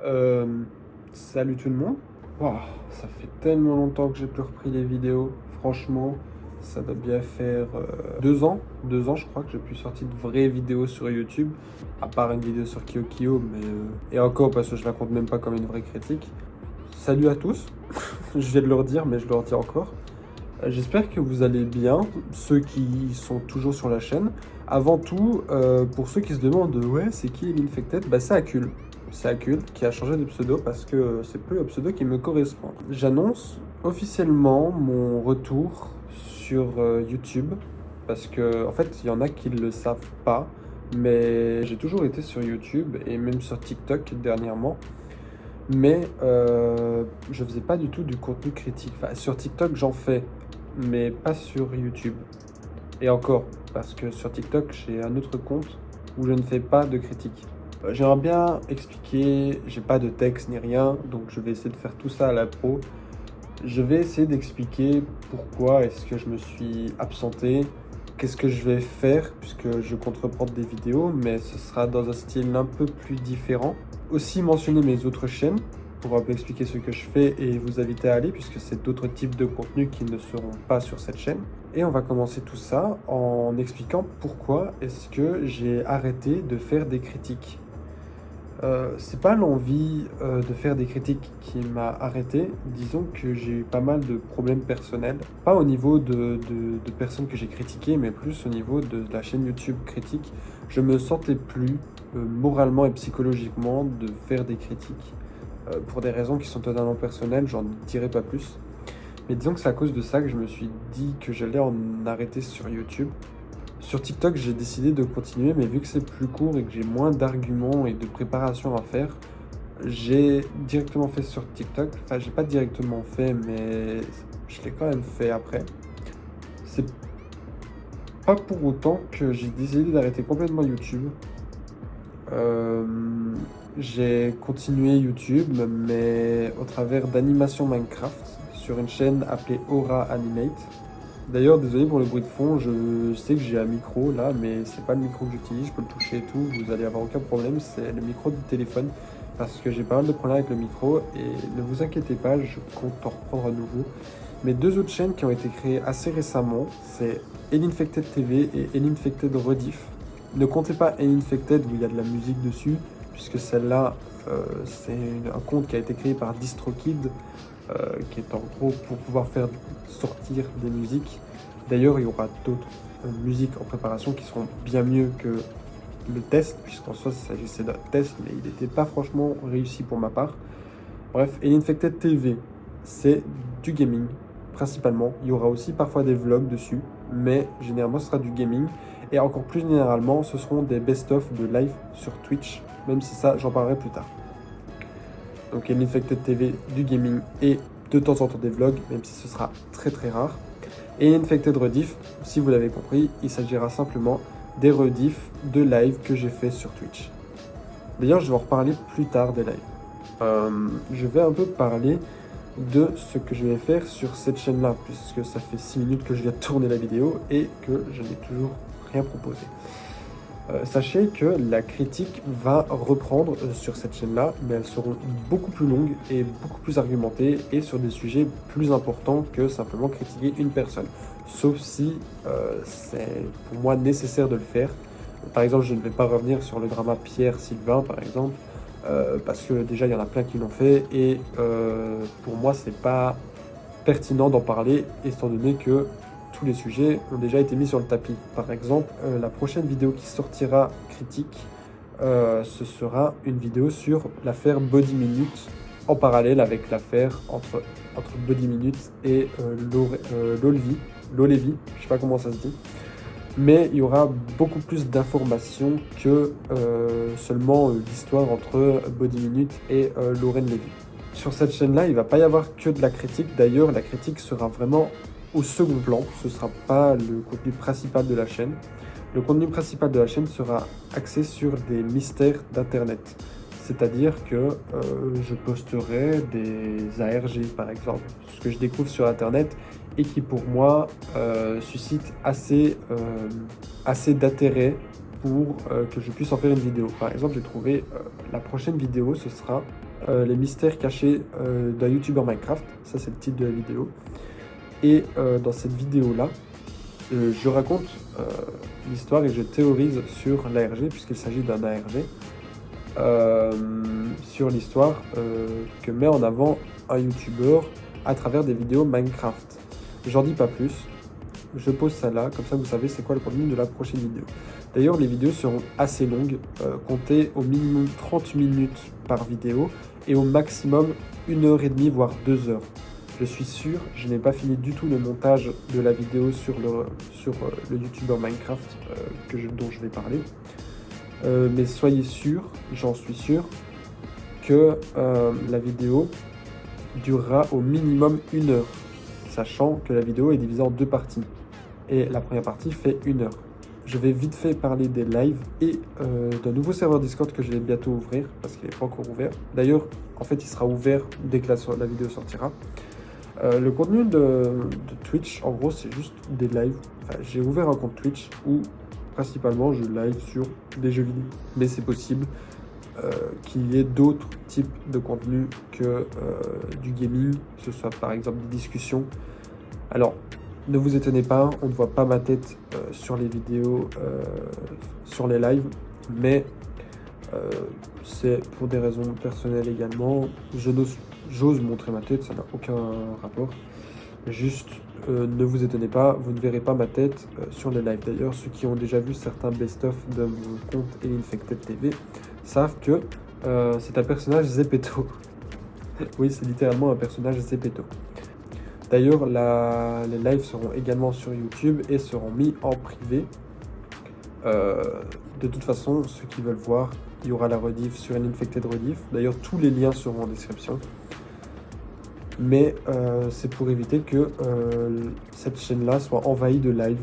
Euh, Salut tout le monde. Waouh, ça fait tellement longtemps que j'ai plus repris les vidéos. Franchement, ça doit bien faire 2 ans. 2 ans, je crois que j'ai plus sorti de vraies vidéos sur YouTube, à part une vidéo sur Kyo, mais et encore parce que je la compte même pas comme une vraie critique. Salut à tous. Je viens de leur dire, mais je leur dis encore. J'espère que vous allez bien, ceux qui sont toujours sur la chaîne. Avant tout, pour ceux qui se demandent, ouais, c'est qui l'Infected? Bah, c'est Akul. C'est Akul qui a changé de pseudo parce que c'est plus le pseudo qui me correspond. J'annonce officiellement mon retour sur YouTube parce que, en fait, il y en a qui ne le savent pas, mais j'ai toujours été sur YouTube et même sur TikTok dernièrement. Mais je faisais pas du tout du contenu critique. Enfin, sur TikTok, j'en fais, mais pas sur YouTube. Et encore, parce que sur TikTok, j'ai un autre compte où je ne fais pas de critique. J'aimerais bien expliquer, j'ai pas de texte ni rien, donc je vais essayer de faire tout ça à la pro. Je vais essayer d'expliquer pourquoi est-ce que je me suis absenté, qu'est-ce que je vais faire, puisque je compte reprendre des vidéos, mais ce sera dans un style un peu plus différent. Aussi mentionner mes autres chaînes, pour un peu expliquer ce que je fais et vous inviter à aller, puisque c'est d'autres types de contenus qui ne seront pas sur cette chaîne. Et on va commencer tout ça en expliquant pourquoi est-ce que j'ai arrêté de faire des critiques. C'est pas l'envie de faire des critiques qui m'a arrêté. Disons que j'ai eu pas mal de problèmes personnels. Pas au niveau de personnes que j'ai critiquées, mais plus au niveau de la chaîne YouTube critique. Je me sentais plus moralement et psychologiquement de faire des critiques. Pour des raisons qui sont totalement personnelles, j'en dirai pas plus. Mais disons que c'est à cause de ça que je me suis dit que j'allais en arrêter sur YouTube. Sur TikTok, j'ai décidé de continuer, mais vu que c'est plus court et que j'ai moins d'arguments et de préparation à faire, j'ai directement fait sur TikTok. Enfin, j'ai pas directement fait, mais je l'ai quand même fait après. C'est pas pour autant que j'ai décidé d'arrêter complètement YouTube. Euh, j'ai continué YouTube, mais au travers d'animation Minecraft sur une chaîne appelée Aura Animate. D'ailleurs, désolé pour le bruit de fond, je sais que j'ai un micro là, mais c'est pas le micro que j'utilise, je peux le toucher et tout, vous allez avoir aucun problème, c'est le micro du téléphone, parce que j'ai pas mal de problèmes avec le micro, et ne vous inquiétez pas, je compte en reprendre à nouveau. Mes deux autres chaînes qui ont été créées assez récemment, c'est Elinfected TV et Elinfected Rediff. Ne comptez pas Elinfected où il y a de la musique dessus, puisque celle-là, c'est un compte qui a été créé par DistroKid, qui est en gros pour pouvoir faire sortir des musiques. D'ailleurs, il y aura d'autres musiques en préparation qui seront bien mieux que le test, puisqu'en soi, il s'agissait d'un test, mais il n'était pas franchement réussi pour ma part. Bref, Elinfected TV, c'est du gaming, principalement. Il y aura aussi parfois des vlogs dessus, mais généralement, ce sera du gaming. Et encore plus généralement, ce seront des best-of de live sur Twitch, même si ça, j'en parlerai plus tard. Donc Infected TV, du gaming et de temps en temps des vlogs, même si ce sera très très rare. Et Infected Rediff, si vous l'avez compris, il s'agira simplement des rediffs de live que j'ai fait sur Twitch. D'ailleurs, je vais en reparler plus tard des lives. Je vais un peu parler de ce que je vais faire sur cette chaîne-là, puisque ça fait 6 minutes que je viens de tourner la vidéo et que je n'ai toujours rien proposé. Sachez que la critique va reprendre sur cette chaîne-là, mais elles seront beaucoup plus longues et beaucoup plus argumentées et sur des sujets plus importants que simplement critiquer une personne. Sauf si c'est pour moi nécessaire de le faire. Par exemple, je ne vais pas revenir sur le drama Pierre-Sylvain, par exemple, parce que déjà il y en a plein qui l'ont fait et pour moi c'est pas pertinent d'en parler, étant donné que tous les sujets ont déjà été mis sur le tapis. Par exemple, la prochaine vidéo qui sortira critique, ce sera une vidéo sur l'affaire Body Minute, en parallèle avec l'affaire entre Body Minute et Lolevi, je sais pas comment ça se dit. Mais il y aura beaucoup plus d'informations que seulement l'histoire entre Body Minute et Lauren Levy. Sur cette chaîne-là, il ne va pas y avoir que de la critique. D'ailleurs, la critique sera vraiment au second plan. Ce ne sera pas le contenu principal de la chaîne. Le contenu principal de la chaîne sera axé sur des mystères d'Internet. C'est-à-dire que je posterai des ARG, par exemple, ce que je découvre sur Internet et qui, pour moi, suscite assez d'intérêt pour que je puisse en faire une vidéo. Par exemple, j'ai trouvé la prochaine vidéo, ce sera les mystères cachés d'un YouTuber Minecraft. Ça, c'est le titre de la vidéo. Et dans cette vidéo-là, je raconte l'histoire et je théorise sur l'ARG, puisqu'il s'agit d'un ARG, sur l'histoire que met en avant un YouTuber à travers des vidéos Minecraft. J'en dis pas plus, je pose ça là, comme ça vous savez c'est quoi le contenu de la prochaine vidéo. D'ailleurs, les vidéos seront assez longues, comptez au minimum 30 minutes par vidéo et au maximum 1h30 voire 2 heures. Je suis sûr, je n'ai pas fini du tout le montage de la vidéo sur le YouTuber Minecraft dont je vais parler. Mais soyez sûr, j'en suis sûr, que la vidéo durera au minimum 1 heure, sachant que la vidéo est divisée en 2 parties. Et la première partie fait 1 heure. Je vais vite fait parler des lives et d'un nouveau serveur Discord que je vais bientôt ouvrir, parce qu'il n'est pas encore ouvert. D'ailleurs, en fait, il sera ouvert dès que la vidéo sortira. Le contenu de Twitch, en gros, c'est juste des lives. Enfin, j'ai ouvert un compte Twitch où, principalement, je live sur des jeux vidéo. Mais c'est possible qu'il y ait d'autres types de contenus que du gaming, que ce soit par exemple des discussions. Alors, ne vous étonnez pas, on ne voit pas ma tête sur les vidéos, sur les lives, mais c'est pour des raisons personnelles également. J'ose montrer ma tête, ça n'a aucun rapport. Juste, ne vous étonnez pas, vous ne verrez pas ma tête sur les lives. D'ailleurs, ceux qui ont déjà vu certains best-of de mon compte Elinfected TV savent que c'est un personnage Zepeto. Oui, c'est littéralement un personnage Zepeto. D'ailleurs, les lives seront également sur YouTube et seront mis en privé. De toute façon, ceux qui veulent voir, il y aura la rediff sur Elinfected Rediff. D'ailleurs, tous les liens seront en description. Mais c'est pour éviter que cette chaîne-là soit envahie de live.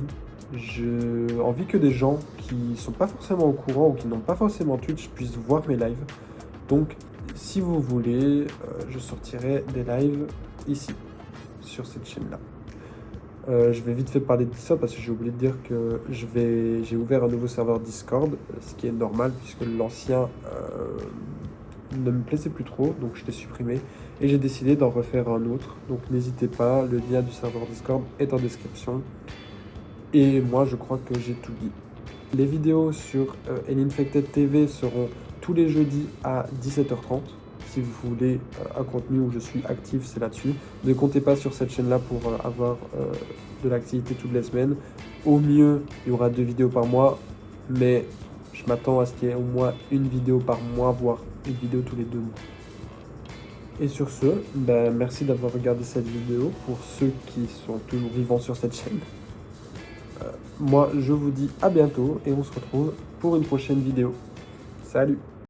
J'ai envie que des gens qui ne sont pas forcément au courant ou qui n'ont pas forcément Twitch puissent voir mes lives. Donc, si vous voulez, je sortirai des lives ici, sur cette chaîne-là. Je vais vite fait parler de ça parce que j'ai oublié de dire que j'ai ouvert un nouveau serveur Discord, ce qui est normal puisque l'ancien ne me plaisait plus trop, donc je l'ai supprimé et j'ai décidé d'en refaire un autre. Donc n'hésitez pas, le lien du serveur Discord est en description. Et moi je crois que j'ai tout dit. Les vidéos sur Elinfected TV seront tous les jeudis à 17h30. Si vous voulez un contenu où je suis actif, c'est là-dessus. Ne comptez pas sur cette chaîne-là pour avoir de l'activité toutes les semaines. Au mieux, il y aura 2 vidéos par mois, mais je m'attends à ce qu'il y ait au moins une vidéo par mois, voire une vidéo tous les 2 mois. Et sur ce, merci d'avoir regardé cette vidéo pour ceux qui sont toujours vivants sur cette chaîne. Moi, je vous dis à bientôt et on se retrouve pour une prochaine vidéo. Salut!